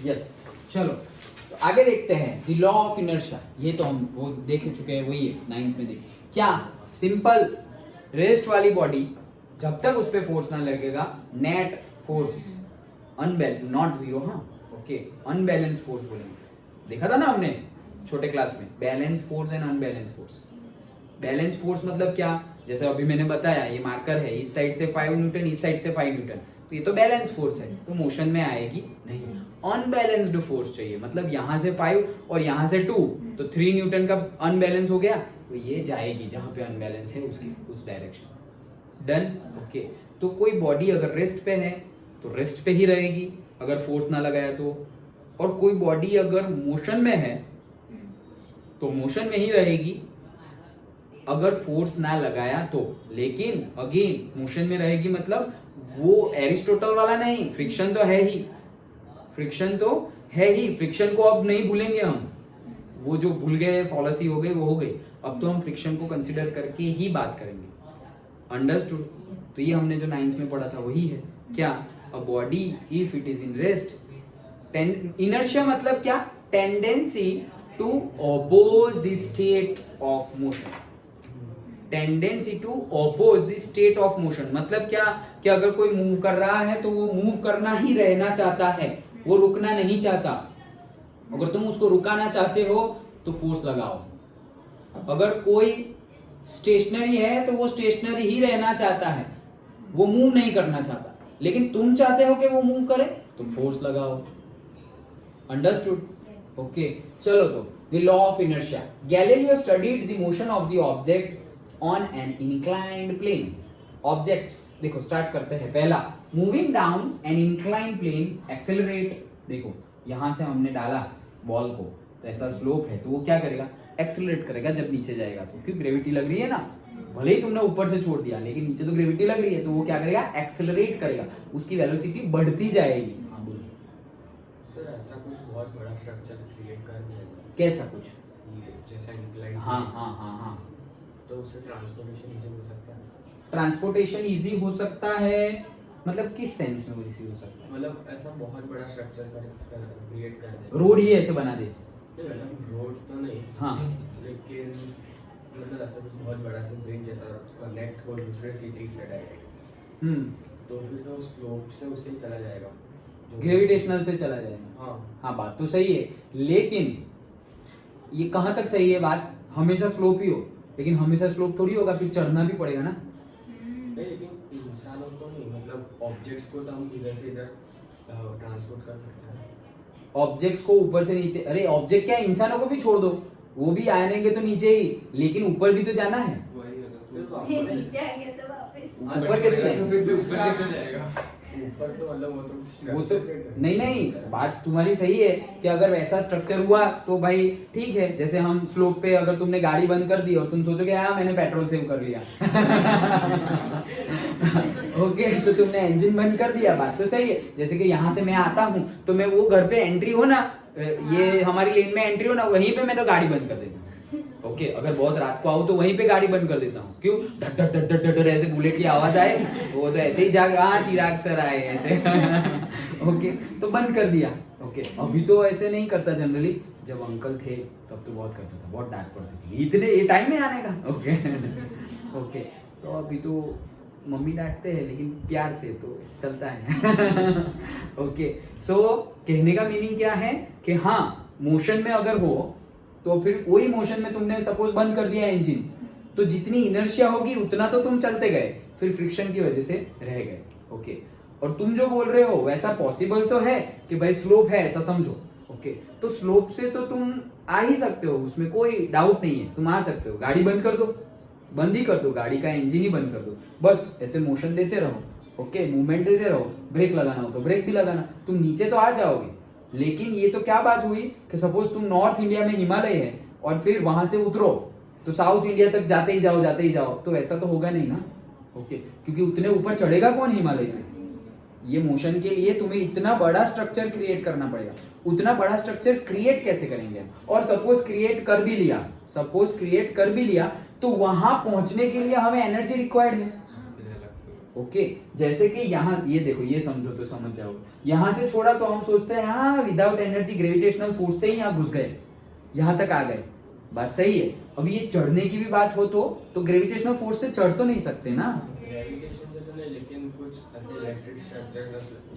Yes चलो तो आगे देखते हैं द लॉ ऑफ इनर्शिया। ये तो हम वो देख चुके हैं, वही है 9th में देख क्या सिंपल रेस्ट वाली बॉडी जब तक उस पर फोर्स ना लगेगा net force unbalance not zero, हाँ ओके अनबैलेंस फोर्स बोलेंगे। देखा था ना हमने छोटे क्लास में balance force and unbalance force. Balance force मतलब क्या, जैसे अभी मैंने बताया ये मार्कर है, इस साइड से 5 न्यूटन इस साइड से 5 न्यूटन, तो ये तो बैलेंस फोर्स है तो मोशन में आएगी नहीं। अनबैलेंस्ड फोर्स चाहिए, मतलब यहाँ से 5 और यहाँ से 2 तो 3 न्यूटन का अनबैलेंस हो गया, तो ये जाएगी जहाँ पे अनबैलेंस है उसकी उस डायरेक्शन। Done okay. तो कोई बॉडी अगर रेस्ट पे है तो रेस्ट पे ही रहेगी अगर फोर्स ना लगाया तो, और कोई बॉडी अगर मोशन में है तो मोशन में ही रहेगी अगर फोर्स ना लगाया तो। लेकिन अगेन मोशन में रहेगी मतलब वो एरिस्टोटल वाला नहीं, फ्रिक्शन तो है ही, फ्रिक्शन तो है ही, फ्रिक्शन को अब नहीं भूलेंगे हम, वो जो भूल गए फॉलोसी हो गई वो हो गई, अब तो हम फ्रिक्शन को कंसिडर करके ही बात करेंगे। अंडरस्टूड। तो ये हमने जो 9th में पढ़ा था वही है क्या, a body if it is in rest, inertia मतलब क्या, tendency to oppose the state of motion, tendency to oppose the state of motion मतलब क्या कि अगर कोई मूव कर रहा है तो वो मूव करना ही रहना चाहता है, वो रुकना नहीं चाहता। अगर तुम उसको रुकाना चाहते हो तो फोर्स लगाओ, अगर कोई स्टेशनरी है तो वो स्टेशनरी ही रहना चाहता है, वो मूव नहीं करना चाहता, लेकिन तुम चाहते हो कि वो मूव करे तो फोर्स लगाओ। Understood okay. चलो तो the law of inertia, Galileo studied the motion of the object on an inclined plane. Objects देखो स्टार्ट करते हैं, पहला moving down an inclined plane accelerate। देखो यहां से हमने डाला बॉल को तो ऐसा स्लोप है तो वो क्या करेगा, एक्सेलरेट करेगा जब नीचे जाएगा तो, क्योंकि ग्रेविटी लग रही है ना, भले ही तुमने ऊपर से छोड़ दिया लेकिन नीचे तो ग्रेविटी लग रही है तो वो क्या करेगा, एक्सेलरेट करेगा, उसकी वेलोसिटी बढ़ती जाएगी। हाँ बोलो सर, ऐसा कुछ बहुत बड़ा स्ट्रक्चर क्रिएट कर दिया, कैसा कुछ, जैसा इंक्लाइन, हाँ हाँ हाँ हाँ, तो उससे ट्रांसपोर्टेशन इजी हो सकता है। ट्रांसपोर्टेशन इजी हो सकता है मतलब किस सेंस में वो इजी हो सकता है, मतलब ऐसा बहुत बड़ा स्ट्रक्चर क्रिएट कर दे, रोड ही ऐसे बना दे, मतलब रोड तो नहीं, हाँ लेकिन मतलब ऐसा कुछ बहुत बड़ा सा ब्रिज जैसा कनेक्ट हो दूसरे सिटी से डायरेक्ट, तो फिर तो स्लोप से उससे ही चला जाएगा, ग्रेविटेशनल से चला जाएगा। हाँ हाँ बात तो सही है, लेकिन ये कहाँ तक सही है बात, हमेशा स्लोप ही हो, लेकिन हमेशा स्लोप थोड़ी होगा, फिर चढ़ना भी पड़ेगा ना। नहीं, लेकिन इंसानों को नहीं, मतलब ऑब्जेक्ट्स को तो हम इधर से इधर ट्रांसपोर्ट कर सकते हैं। ऑब्जेक्ट्स को ऊपर से नीचे, अरे ऑब्जेक्ट क्या, इंसानों को भी छोड़ दो, वो भी आएंगे तो नीचे ही, लेकिन ऊपर भी तो जाना है। नीचे आएंगे तो वापस ऊपर कैसे जाएगा? ऊपर तो मतलब वो तो नहीं बात तुम्हारी सही है कि अगर वैसा स्ट्रक्चर हुआ तो भाई ठीक है, जैसे हम स्लोप पे अगर तुमने गाड़ी बंद कर दी और तुम सोचोगे हाँ मैंने पेट्रोल सेव कर लिया ओके तो तुमने इंजन बंद कर दिया, बात तो सही है। जैसे कि यहाँ से मैं आता हूँ तो मैं वो घर पे एंट्री हो ना, ये हमारी लेन में एंट्री हो ना, वहीं पे मैं तो गाड़ी बंद कर देता हूँ। ओके अगर बहुत रात को आऊँ तो वहीं पे गाड़ी बंद कर देता हूँ, क्यों, डट डट डट डट डट ऐसे बुलेट की आवाज आए वो तो ऐसे ही जाग, हाँ चिराग सर आए ऐसे ओके तो बंद कर दिया। ओके अभी तो ऐसे नहीं करता जनरली, जब अंकल थे तब तो बहुत करता था, बहुत डांट पड़ती थी, इतने ये टाइम में आने का। ओके ओके तो अभी तो मम्मी डांटते हैं लेकिन प्यार से तो चलता है ओके सो कहने का मीनिंग क्या है कि हाँ मोशन में अगर हो तो फिर वही मोशन में तुमने सपोज बंद कर दिया इंजन, तो जितनी इनर्शिया होगी उतना तो तुम चलते गए, फिर फ्रिक्शन की वजह से रह गए। ओके और तुम जो बोल रहे हो वैसा पॉसिबल तो है कि भाई स्लोप है ऐसा समझो। ओके तो स्लोप से तो तुम आ ही सकते हो, उसमें कोई डाउट नहीं है, तुम आ सकते हो, गाड़ी बंद कर दो, बंद ही कर दो, गाड़ी का इंजन ही बंद कर दो, बस ऐसे मोशन देते रहो। ओके मूवमेंट देते रहो, ब्रेक लगाना हो तो ब्रेक भी लगाना, तुम नीचे तो आ जाओगे। लेकिन ये तो क्या बात हुई कि सपोज तुम नॉर्थ इंडिया में हिमालय है और फिर वहां से उतरो तो साउथ इंडिया तक जाते ही जाओ, तो ऐसा तो होगा नहीं ना। ओके क्योंकि उतने ऊपर चढ़ेगा कौन हिमालय पे, ये मोशन के लिए तुम्हें इतना बड़ा स्ट्रक्चर क्रिएट करना पड़ेगा। उतना बड़ा स्ट्रक्चर क्रिएट कैसे करेंगे हम, और सपोज क्रिएट कर भी लिया तो वहां पहुंचने के लिए हमें एनर्जी रिक्वायर्ड है। ओके जैसे कि यहाँ ये देखो, ये समझो तो समझ जाओ, यहाँ से छोड़ा तो हम सोचते हैं हाँ विदाउट एनर्जी ग्रेविटेशनल फोर्स से ही यहाँ घुस गए, यहाँ तक आ गए, बात सही है। अब ये चढ़ने की भी बात हो तो ग्रेविटेशनल फोर्स से चढ़ तो नहीं सकते ना। ग्रेविटेशन से तो नहीं, लेकिन कुछ ऐसे इलेक्ट्रिक स्ट्रक्चर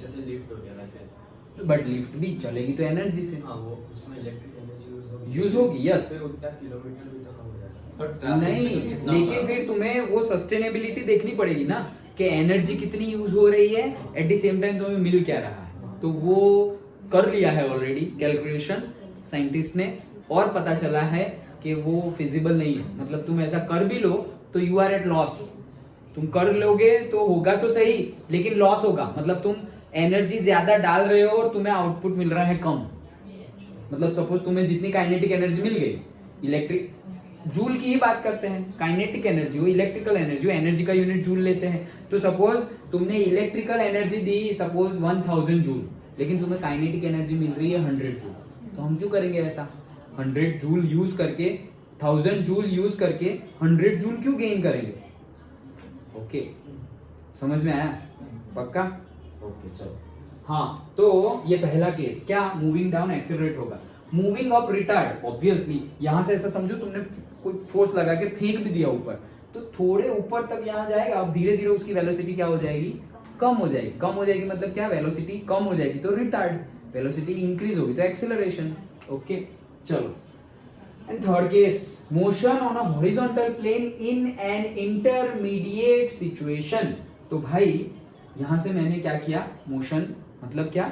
जैसे लिफ्ट हो गया वैसे। बट लिफ्ट भी चलेगी तो एनर्जी से हाँ, वो उसमें इलेक्ट्रिक एनर्जी यूज होगी, यस। फिर उतना किलोमीटर भी तो कम हो जाएगा। पर नहीं, लेकिन फिर तुम्हें वो सस्टेनेबिलिटी देखनी पड़ेगी ना कि एनर्जी कितनी यूज हो रही है, एट द सेम टाइम तुम्हें मिल क्या रहा है। तो वो कर लिया है ऑलरेडी कैलकुलेशन साइंटिस्ट ने, और पता चला है कि वो फिजिबल नहीं है। मतलब तुम ऐसा कर भी लो तो यू आर एट लॉस। तुम कर लोगे तो होगा तो सही, लेकिन लॉस होगा। मतलब तुम एनर्जी ज्यादा डाल रहे हो और तुम्हें आउटपुट मिल रहा है कम। मतलब सपोज तुम्हें जितनी काइनेटिक एनर्जी मिल गई, इलेक्ट्रिक जूल की ही बात करते हैं, काइनेटिक एनर्जी हो, इलेक्ट्रिकल एनर्जी हो, एनर्जी का यूनिट जूल लेते हैं। तो सपोज तुमने इलेक्ट्रिकल एनर्जी दी सपोज 1000 जूल, लेकिन तुम्हें काइनेटिक एनर्जी मिल रही है 100 जूल, तो हम क्यों करेंगे ऐसा? 100 जूल यूज करके 1000 जूल यूज करके 100 जूल क्यों गेन करेंगे? ओके समझ में आया? पक्का? ओके चलो। हाँ, तो ये पहला केस क्या, मूविंग डाउन एक्सेलरेट होगा। मूविंग अप रिटार्ड, ऑब्वियसली यहां से ऐसा समझो तुमने कोई फोर्स लगा के फेंक भी दिया ऊपर, तो थोड़े ऊपर तक यहाँ जाएगा। अब धीरे धीरे उसकी वेलोसिटी क्या हो जाएगी? कम हो जाएगी। कम हो जाएगी मतलब क्या, वेलोसिटी कम हो जाएगी तो रिटार्ड, वेलोसिटी इंक्रीज होगी तो एक्सेलरेशन। ओके चलो। And third case, motion on a horizontal plane in an intermediate situation. तो भाई यहां से मैंने क्या किया, मोशन मतलब क्या,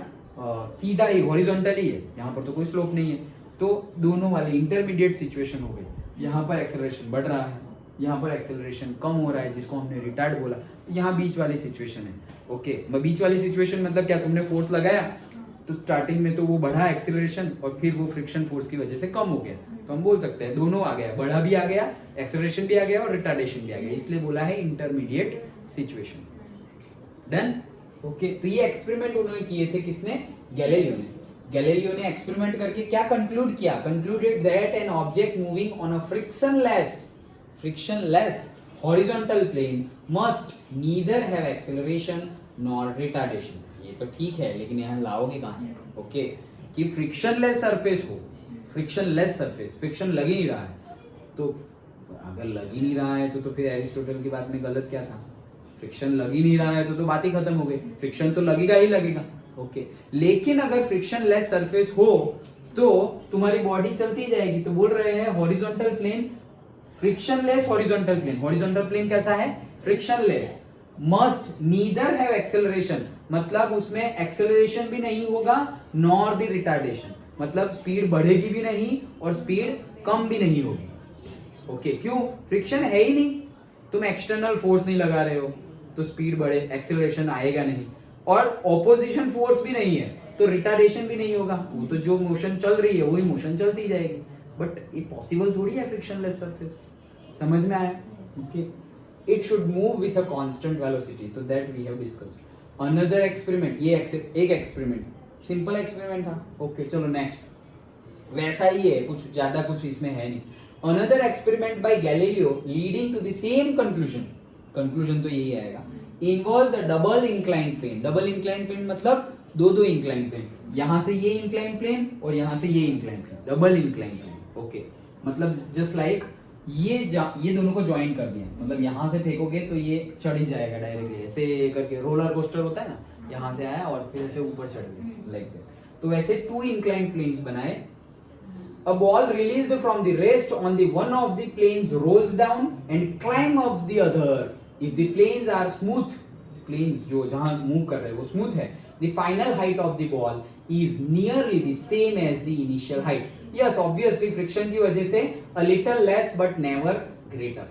सीधा ही हॉरिजॉन्टल ही है, यहाँ पर तो कोई स्लोप नहीं है, तो दोनों वाली इंटरमीडिएट सिचुएशन हो गई। यहाँ पर एक्सेलरेशन बढ़ रहा है, यहाँ पर एक्सेलरेशन कम हो रहा है, जिसको हमने रिटार्ड बोला। यहाँ बीच वाली सिचुएशन है। ओके, बीच वाली सिचुएशन मतलब क्या, तुमने फोर्स लगाया तो स्टार्टिंग में तो वो बढ़ा एक्सेलरेशन और फिर वो फ्रिक्शन फोर्स की वजह से कम हो गया, तो हम बोल सकते हैं दोनों आ गया, बढ़ा भी आ गया, एक्सेलरेशन भी आ गया और रिटार्डेशन भी आ गया, इसलिए बोला है इंटरमीडिएट सिचुएशन। डन? ओके, तो ये एक्सपेरिमेंट उन्होंने किए थे, किसने? गैलीलियो ने। गैलीलियो ने एक्सपेरिमेंट करके क्या कंक्लूड किया? Concluded that an object moving on a frictionless horizontal plane must neither have acceleration nor retardation. ये तो ठीक है, लेकिन यहाँ लाओगे कहां से? ओके, कि फ्रिक्शनलेस सरफेस हो, फ्रिक्शनलेस सरफेस, फ्रिक्शन लग ही नहीं रहा है, तो अगर लग ही नहीं रहा है तो फिर एरिस्टोटल की बात में गलत क्या था? फ्रिक्शन लग ही नहीं रहा है तो बात ही खत्म हो गई, फ्रिक्शन तो लगेगा ही लगेगा। ओके, लेकिन अगर फ्रिक्शन लेस सरफेस हो तो तुम्हारी बॉडी चलती जाएगी। तो बोल रहे हैं horizontal plane, frictionless horizontal plane. Horizontal plane कैसा है? Frictionless, must neither have acceleration, मतलब उसमें एक्सेलरेशन भी नहीं होगा नॉर द रिटार्डेशन, मतलब स्पीड बढ़ेगी भी नहीं और स्पीड कम भी नहीं होगी। ओके, क्यों? फ्रिक्शन है ही नहीं, तुम एक्सटर्नल फोर्स नहीं लगा रहे हो तो स्पीड बढ़े, एक्सेलरेशन आएगा नहीं, और ऑपोजिशन फोर्स भी नहीं है तो रिटार्डेशन भी नहीं होगा। वो तो जो मोशन चल रही है वही मोशन चलती जाएगी, बट ये पॉसिबल थोड़ी है फ्रिक्शनलेस सरफेस। समझ में आया? Okay, it should move with a constant velocity, तो that we have discussed. Another experiment, ये एक एक्सपेरिमेंट, सिंपल एक्सपेरिमेंट था। ओके चलो नेक्स्ट, वैसा ही है, कुछ ज्यादा कुछ इसमें है नहीं। Another experiment by Galileo leading to the same conclusion, conclusion तो यही आएगा, involves a double inclined plane। double inclined plane मतलब दो inclined plane, यहाँ से ये inclined plane और यहाँ से ये inclined plane, double inclined plane। Okay, मतलब just like ये दोनों को ज्वाइन कर दिया, मतलब यहाँ से फेंकोगे तो ये चढ़ ही जाएगा डायरेक्टली, ऐसे करके रोलर कोस्टर होता है ना, यहाँ से आया और फिर ऐसे ऊपर चढ़ गया लाइक दैट। तो वैसे 2 inclined planes बनाए। A ball released from the rest on the one of the planes rolls down and climb up the other. If the planes are smooth, planes जो जहाँ move कर रहे हैं वो smooth है, the final height of the ball is nearly the same as the initial height. Yes, obviously friction की वजह से a little less but never greater.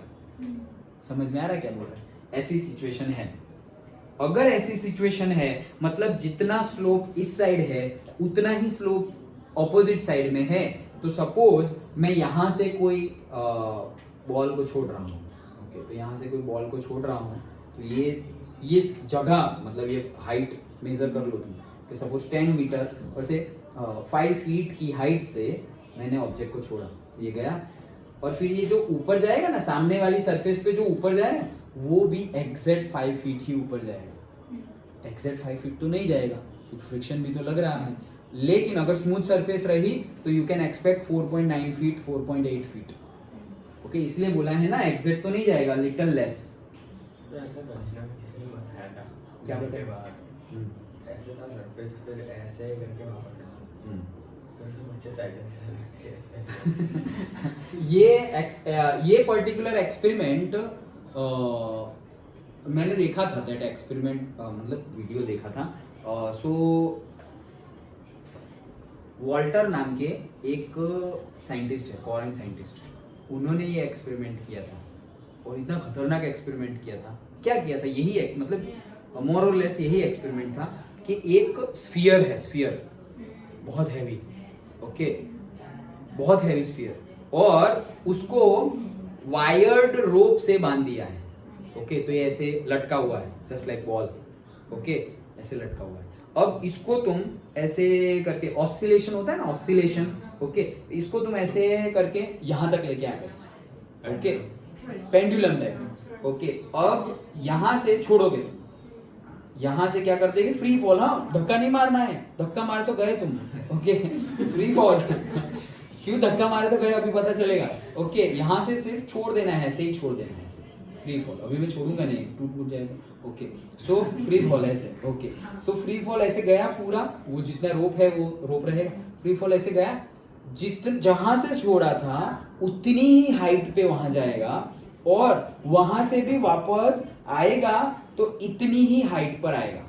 समझ में आ रहा है क्या बोल रहा है? ऐसी सिचुएशन है। अगर ऐसी सिचुएशन है मतलब जितना स्लोप इस साइड है उतना ही स्लोप ऑपोजिट साइड में है, तो सपोज मैं यहाँ से कोई बॉल को छोड़ रहा हूँ। ओके, तो यहाँ से कोई बॉल को छोड़ रहा हूँ, तो ये जगह मतलब ये हाइट मेजर कर लो तुम कि सपोज 10 मीटर और से 5 फीट की हाइट से मैंने ऑब्जेक्ट को छोड़ा, ये गया और फिर ये जो ऊपर जाएगा ना, सामने वाली सरफेस पे जो ऊपर जाए वो भी एग्जैक्ट 5 फीट ही ऊपर जाएगा। एग्जैक्ट 5 फीट तो नहीं जाएगा क्योंकि फ्रिक्शन भी तो लग रहा है, लेकिन अगर स्मूथ सरफेस रही तो you can expect 4.9 feet 4.8 feet. Okay, इसलिए बोला है ना एग्जैक्ट तो नहीं जाएगा, लिटिल लेस। तो ऐसा रचना में किसी ने बताया था क्या के बताया? बाद ऐसे था सरफेस, फिर ऐसे करके वापस ऐसे, फिर से बच्चे साइकिल चलाते ऐसे। ये पर्टिकुलर एक्सपेरिमेंट मैंने देखा था, दैट एक्सपेरिमेंट मतलब वीडियो देखा था। सो वॉल्टर नाम के एक साइंटिस्ट है, फॉरेन साइंटिस्ट, उन्होंने ये एक्सपेरिमेंट किया था और इतना खतरनाक एक्सपेरिमेंट किया था। क्या किया था, यही है मतलब मोर और लेस यही एक्सपेरिमेंट था कि एक स्फीयर है, स्फीयर बहुत हैवी, ओके, बहुत हैवी स्फीयर, और उसको वायर्ड रोप से बांध दिया है। ओके, तो ये ऐसे लटका हुआ है जस्ट लाइक बॉल। ओके, ऐसे लटका हुआ है। अब इसको तुम ऐसे करके, ऑसिलेशन होता है ना, ऑसिलेशन, ओके, इसको तुम ऐसे करके यहां तक लेके आ गए। Okay, pendulum type. ओके, अब यहां से छोड़ोगे तुम, यहां से क्या कर देंगे, फ्री फॉल। हाँ, धक्का नहीं मारना है, धक्का मार तो गए तुम। Okay, free fall. क्यों धक्का मारे तो गए अभी पता चलेगा। ओके, यहां से सिर्फ छोड़ देना है, ऐसे ही छोड़ देना है, ऐसे फ्री फॉल। अभी मैं छोड़ूंगा नहीं, टूट जाएगा। ओके, सो फ्री फॉल ऐसे। ओके, सो फ्री फॉल ऐसे गया पूरा, वो जितना रोप है वो रोप रहेगा, फ्री फॉल ऐसे गया, जहां से छोड़ा था उतनी ही हाइट पे वहां जाएगा, और वहां से भी वापस आएगा तो इतनी ही हाइट पर आएगा,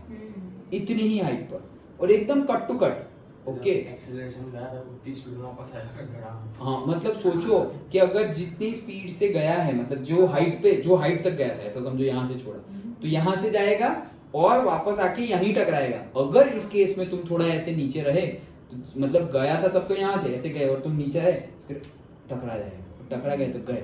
इतनी ही हाइट पर, और एकदम cut to cut. Okay, acceleration गया था उतनी स्पीड में वापस आएगा गड़ा। हाँ, मतलब सोचो कि अगर जितनी स्पीड से गया है, मतलब जो हाइट पे, जो हाइट तक गया था, ऐसा समझो यहाँ से छोड़ा तो यहाँ से जाएगा और वापस आके यहीं टकराएगा। अगर इस केस में तुम थोड़ा ऐसे नीचे रहे तो मतलब गया था तब तो यहाँ थे, ऐसे गए और तुम नीचे आए, टकरा जाएगा, टकरा गए तो गए।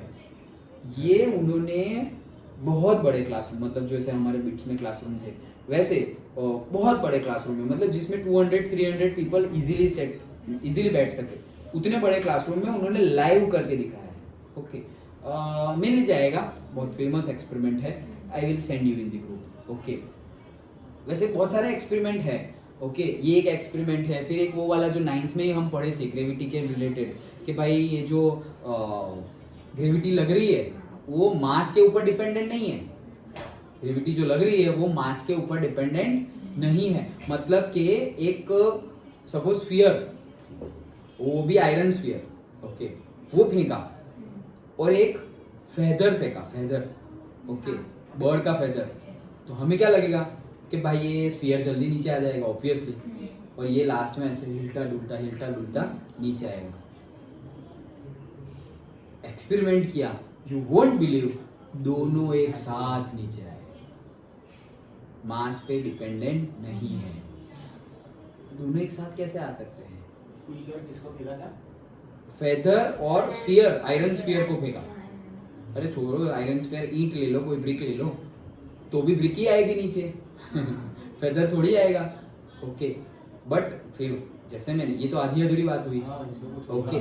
ये उन्होंने बहुत बड़े क्लासरूम, मतलब जैसे हमारे बिट्स में क्लासरूम थे वैसे बहुत बड़े क्लासरूम में, मतलब जिसमें 200-300 पीपल इजीली बैठ सके, उतने बड़े क्लासरूम में उन्होंने लाइव करके दिखाया है। ओके, मिल जाएगा, बहुत फेमस एक्सपेरिमेंट है, I will send you in the group. Okay, वैसे बहुत सारे एक्सपेरिमेंट है। ओके, ये एक एक्सपेरिमेंट है, फिर एक वो वाला जो 9th में ही हम पढ़े थे ग्रेविटी के रिलेटेड, कि भाई ये जो ग्रेविटी लग रही है वो मास के ऊपर डिपेंडेंट नहीं है। ग्रेविटी जो लग रही है वो मास के ऊपर डिपेंडेंट नहीं है। मतलब कि एक सपोज स्फीयर, वो भी आयरन स्फीयर, ओके, वो फेंका और एक फेदर फेंका, फेदर, ओके, बर्ड का फेदर, तो हमें क्या लगेगा कि भाई ये स्फीयर जल्दी नीचे आ जाएगा ऑब्वियसली, और ये लास्ट में ऐसे हिलता डुलता नीचे आएगा। एक्सपेरिमेंट किया, यू वोंट बिलीव, दोनों एक साथ नीचे आए, मास पे डिपेंडेंट नहीं है। तो दोनों एक साथ कैसे आ सकते हैं? किसको फेंका था? फेदर और स्फीयर, आयरन स्फीयर को फेंका। अरे छोड़ो आयरन स्फीयर, ईंट ले लो, कोई ब्रिक ले लो, तो भी ब्रिक ही आएगी नीचे। फेदर थोड़ी आएगा। ओके, बट फिर जैसे मैंने, ये तो आधी अधूरी बात हुई। ओके,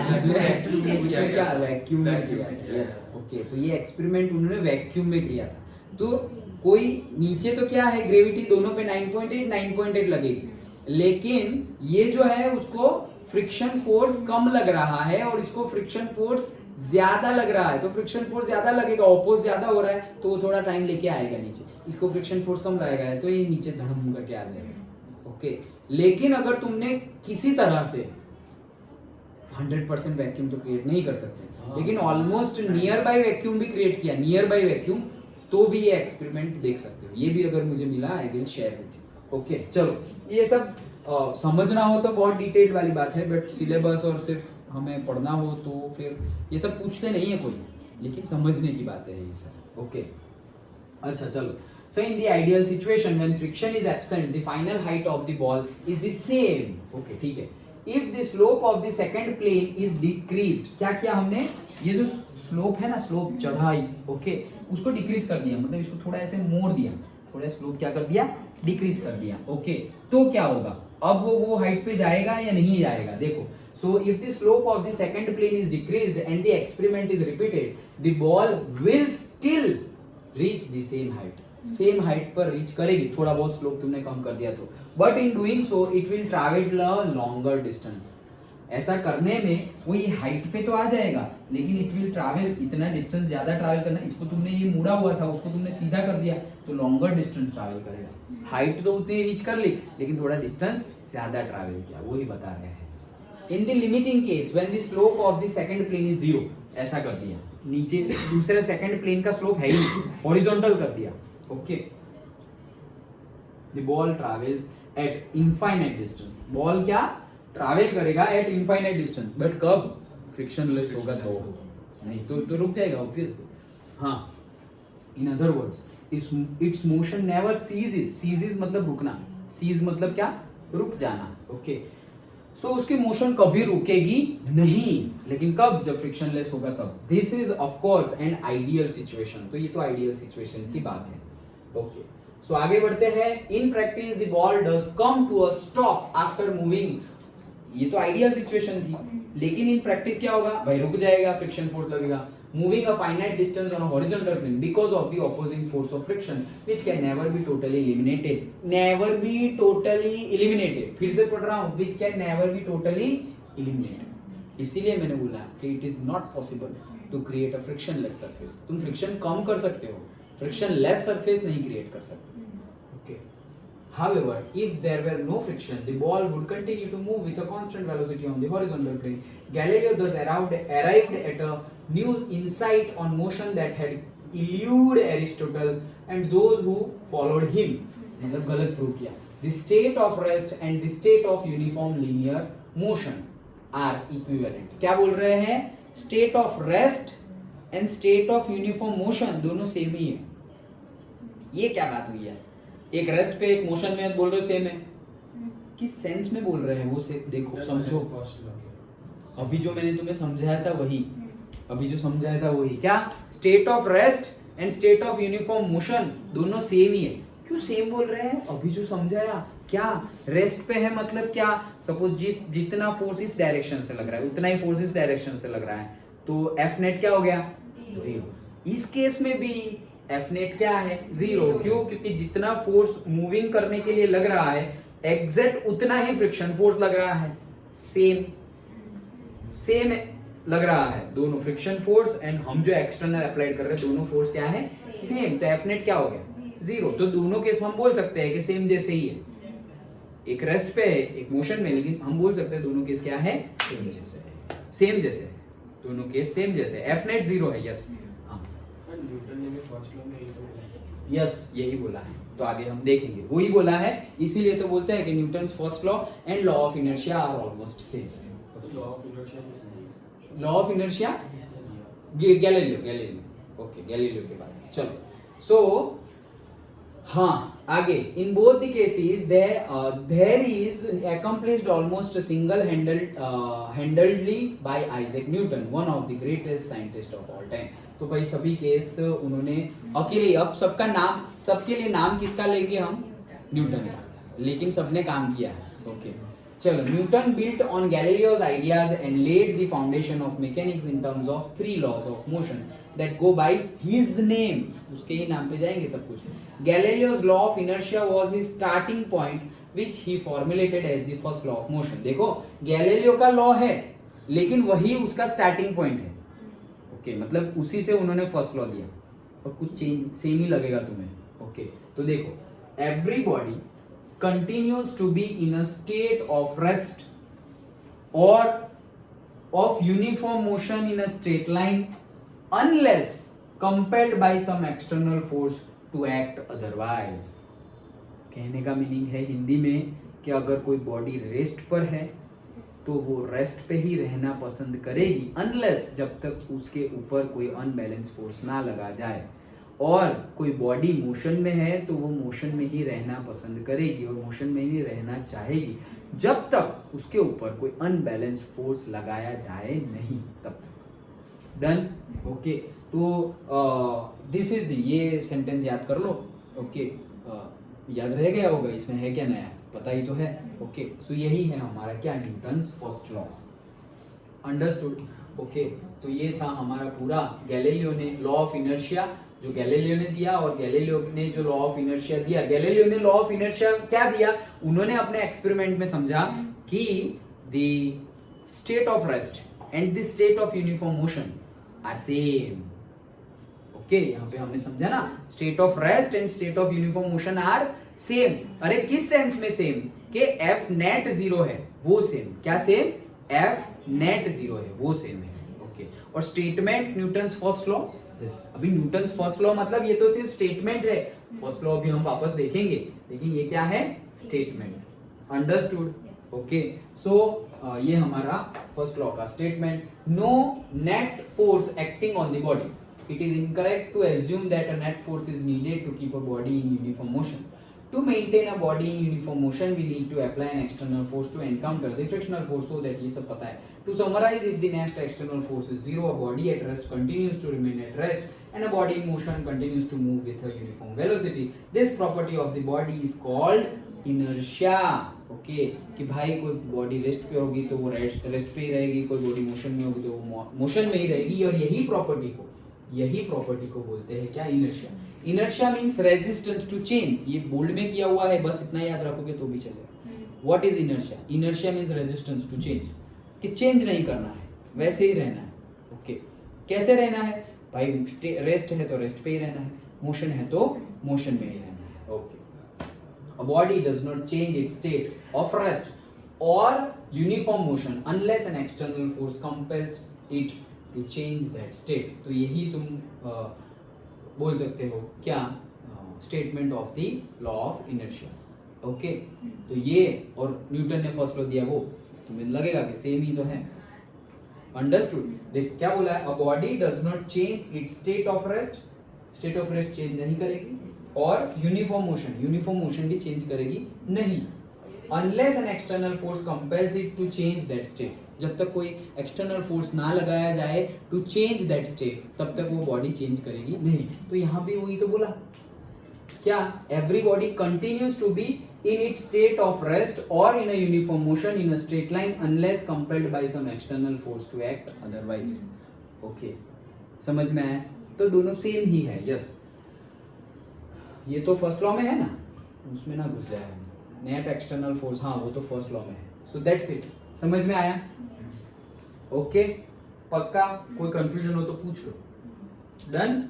उसमें क्या वैक्यूम में किया था। यस, ओके, तो ये एक्सपेरिमेंट उन्होंने वैक्यूम में किया था। तो कोई नीचे तो क्या है, ग्रेविटी दोनों पे 9.8 लगेगी, लेकिन ये जो है उसको फ्रिक्शन फोर्स कम लग रहा है और इसको फ्रिक्शन फोर्स ज्यादा लग रहा है। तो फ्रिक्शन फोर्स ज्यादा लगेगा, ऑपोज ज्यादा हो रहा है, तो वो थोड़ा टाइम लेके आएगा नीचे। इसको फ्रिक्शन फोर्स कम लगेगा तो ये नीचे धड़म करके आ जाएगा। ओके, लेकिन अगर तुमने किसी तरह से 100% वैक्यूम तो क्रिएट नहीं कर सकते, लेकिन ऑलमोस्ट नियर बाय वैक्यूम भी क्रिएट किया, नियर बाय वैक्यूम, तो भी ये एक्सपेरिमेंट देख सकते हो। ये भी अगर मुझे मिला, I will share with you. Okay, चलो, ये सब समझना हो तो बहुत डिटेल वाली बात है, बट सिलेबस और सिर्फ हमें पढ़ना हो तो फिर ये सब पूछते नहीं है कोई, लेकिन समझने की बातें हैं ये सब। ओके, अच्छा चलो। So in the ideal situation when friction is absent, the final height of the ball is the same. Okay, ठीक है। If the slope of the second plane is decreased, क्या किया हमने, ये जो स्लोप है ना, स्लोप चढ़ाई, ओके, उसको डिक्रीज कर दिया, मतलब इसको थोड़ा ऐसे मोड़ दिया, थोड़ा स्लोप क्या कर दिया, डिक्रीज कर दिया। ओके, तो क्या होगा, अब वो हाइट पे जाएगा या नहीं जाएगा? देखो, So if the slope of the second plane is decreased and the experiment is repeated, the ball will still reach the same height. Same height पर रीच करेगी, थोड़ा बहुत स्लोप तुमने कम कर दिया तो, but in doing so it will travel a longer distance. ऐसा करने में वो ये हाइट पे तो आ जाएगा, लेकिन इट विल ट्रैवल, इतना डिस्टेंस ज्यादा ट्रैवल करना. इसको तुमने ये मुड़ा हुआ था, उसको तुमने सीधा कर दिया तो लॉन्गर डिस्टेंस ट्रैवल करेगा. हाइट तो उतनी रीच कर ली, लेकिन थोड़ा डिस्टेंस ज्यादा ट्रैवल किया, वो ही बता रहे हैं. In the limiting case when the slope of the second plane is 0, ऐसा कर दिया, नीचे दूसरे सेकंड प्लेन का स्लोप है ही हॉरिजॉन्टल कर दिया. Okay, the ball travels at infinite distance. Ball क्या ट्रैवल करेगा एट इनफाइनाइट डिस्टेंस, बट कब फ्रिक्शनलेस होगा तो, नहीं तो रुक जाएगा ऑब्वियसली. हाँ, in other words its motion never ceases मतलब रुकना, सीज मतलब क्या, रुक जाना. ओके, सो उसकी मोशन कभी रुकेगी नहीं, लेकिन कब, जब फ्रिक्शनलेस होगा तब. This is of course an ideal situation. तो ये तो आइडियल सिचुएशन की बात है. ओके, सो आगे बढ़ते हैं. In practice the ball does come to a stop after moving. ये तो आइडियल सिचुएशन थी, लेकिन इन प्रैक्टिस क्या होगा भाई, रुक जाएगा, फ्रिक्शन फोर्स लगेगा. Moving a finite distance on a horizontal plane because of the opposing force of friction which can never be totally eliminated. Never be totally eliminated, फिर से पढ़ रहा हूं, which can never be totally eliminated. इसीलिए मैंने बोला कि it is not possible to create a frictionless surface. तुम फ्रिक्शन कम कर सकते हो, फ्रिक्शनलेस सरफेस नहीं क्रिएट कर सकते. However, if there were no friction, the ball would continue to move with a constant velocity on the horizontal plane. Galileo thus arrived at a new insight on motion that had eluded Aristotle and those who followed him. मतलब गलत prove किया. The state of rest and the state of uniform linear motion are equivalent. क्या बोल रहे हैं? State of rest and state of uniform motion दोनों same ही है. ये क्या बात हुई है? एक रेस्ट पे एक मोशन में बोल रहे हो सेम है, किस सेंस में बोल रहे हैं वो से देखो, समझो. अभी जो मैंने तुम्हें समझाया था वही, क्या state of rest and state of uniform motion दोनों सेम ही है. क्यों सेम बोल रहे हैं? अभी जो समझाया, क्या रेस्ट पे है मतलब क्या, सपोज जितना फोर्स इस डायरेक्शन से लग रहा है उतना ही फोर्स इस डायरेक्शन से लग रहा है, तो एफ नेट क्या हो गया, 0. इस केस में भी एफ नेट क्या है, 0. क्यों? क्योंकि जितना फोर्स मूविंग करने के लिए लग रहा है एग्जैक्ट उतना ही फ्रिक्शन फोर्स लग रहा है. सेम लग रहा है दोनों, फ्रिक्शन फोर्स एंड हम जो एक्सटर्नल अप्लाइड कर रहे हैं दोनों फोर्स क्या है, सेम. तो एफ नेट क्या हो गया, 0. तो दोनों केस हम बोल सकते हैं कि सेम जैसे ही है. एक रेस्ट पे है एक मोशन में, लेकिन हम बोल सकते हैं दोनों केस क्या है, सेम जैसे. दोनों केस सेम जैसे. एफ नेट 0 है. यस, न्यूटन ने भी फर्स्ट लॉ में यही तो बोला है. यस, यही बोला है. तो आगे हम देखेंगे, वही बोला है. इसीलिए तो बोलते हैं कि Newton's first law and law of inertia are almost same. Law of inertia किसने? Law of inertia Galileo. Okay, Galileo के बाद चलो. सो हाँ, आगे in both the cases there is accomplished almost single-handedly by Isaac Newton, one of the greatest scientists of all time. तो भाई सभी case उन्होंने अकेले, अब सबका नाम, सबके लिए नाम किसका लेंगे हम, न्यूटन का, लेकिन सबने काम किया है. ओके, चलो. Newton built on Galileo's ideas and laid the foundation of mechanics in terms of 3 laws of motion that go by his name. उसके ही नाम पे जाएंगे सब कुछ. Galileo's law of inertia was his starting point which he formulated as the first law of motion. देखो, Galileo का law है लेकिन वही उसका स्टार्टिंग पॉइंट है. ओके, मतलब उसी से उन्होंने फर्स्ट लॉ दिया, और कुछ चेंज सेम ही लगेगा तुम्हें. ओके, तो देखो, every body continues to be in a state of rest or of uniform motion in a straight line unless compelled by some external force to act otherwise. कहने का meaning है हिंदी में कि अगर कोई बॉडी रेस्ट पर है तो वो रेस्ट पे ही रहना पसंद करेगी, अनलेस जब तक उसके ऊपर कोई अनबैलेंस फोर्स ना लगा जाए. और कोई बॉडी मोशन में है तो वो मोशन में ही रहना पसंद करेगी और मोशन में ही रहना चाहेगी जब तक उसके ऊपर कोई अनबैलेंस्ड फोर्स लगाया जाए नहीं, तब तक. डन. ओके, तो दिस इज ये सेंटेंस याद कर लो. ओके, याद रह गया होगा, इसमें है क्या नया, पता ही तो है. ओके, सो यही है हमारा क्या, Newton's first law. Understood? Okay, तो ये था हमारा पूरा गैलीलियो ने लॉ ऑफ इनर्शिया जो गैलीलियो ने दिया, और गैलीलियो ने जो लॉ ऑफ इनर्शिया दिया, गैलीलियो ने लॉ ऑफ इनर्शिया क्या दिया, उन्होंने अपने एक्सपेरिमेंट में समझा कि the state of rest and the state of uniform motion are same. Okay, यहाँ पे हमने समझा ना, state of rest and state of uniform motion are same. अरे किस सेंस में सेम? कि एफ नेट जीरो है वो सेम। क्या सेम? एफ नेट जीरो है वो सेम है। ओके, और स्टेटमेंट न्यूटन्स फर्स्ट लॉ। अभी न्यूटन्स फर्स्ट लॉ मतलब ये तो सिर्फ स्टेटमेंट है, फर्स्ट लॉ भी हम वापस देखेंगे, लेकिन ये क्या है? स्टेटमेंट। अंडरस्टूड? ओके, सो ये हमारा फर्स्ट लॉ का statement. No net force acting on the body, it is incorrect to assume that a net force is needed to keep a body in uniform motion. To maintain a body in uniform motion, we need to apply an external force to encounter the frictional force, so that ये सब पता है. To summarize, if the net external force is zero, a body at rest continues to remain at rest, and a body in motion continues to move with a uniform velocity. This property of the body is called inertia. Okay, कि भाई कोई body rest पे होगी तो वो rest पे ही रहेगी, कोई बॉडी मोशन में होगी तो वो मोशन में ही रहेगी, और यही प्रॉपर्टी को बोलते हैं क्या? Inertia. Inertia means resistance to change. ये बोल्ड में किया हुआ है, बस इतना याद रखोगे तो भी चलेगा। What is inertia? Inertia means resistance to change, कि चेंज नहीं करना है, वैसे ही रहना है। ओके, कैसे रहना है भाई? रेस्ट है तो रेस्ट पे ही रहना है, मोशन है तो मोशन में ही रहना है। Okay, a body does not change its state of rest or uniform motion unless an external force compels it to change that state. तो यही तुम बोल सकते हो क्या? Statement of the law of inertia. Okay, तो ये और न्यूटन ने फर्स्ट लॉ दिया, वो तुम्हें लगेगा कि सेम ही तो है। अंडरस्टूड? देख क्या बोला है, a body does not change its state of rest, state of rest change नहीं करेगी, और यूनिफॉर्म मोशन भी चेंज करेगी नहीं, unless an external force compels it to change that state. जब तक कोई एक्सटर्नल फोर्स ना लगाया जाए टू चेंज दैट स्टेट, तब तक वो बॉडी चेंज करेगी नहीं। तो यहाँ पे वही तो बोला क्या? Every body continues to be in its state of rest or in a uniform motion in a straight line unless compelled by some external force to act otherwise. Okay, समझ में आया? तो दोनों सेम ही है। यस, ये तो first law में है ना, उसमें ना घुस जाए। नेट एक्सटर्नल फोर्स, हाँ वो तो फर्स्ट लॉ में है। सो दैट्स इट, समझ में आया? ओके, पक्का? कोई कंफ्यूजन हो तो पूछ लो। डन?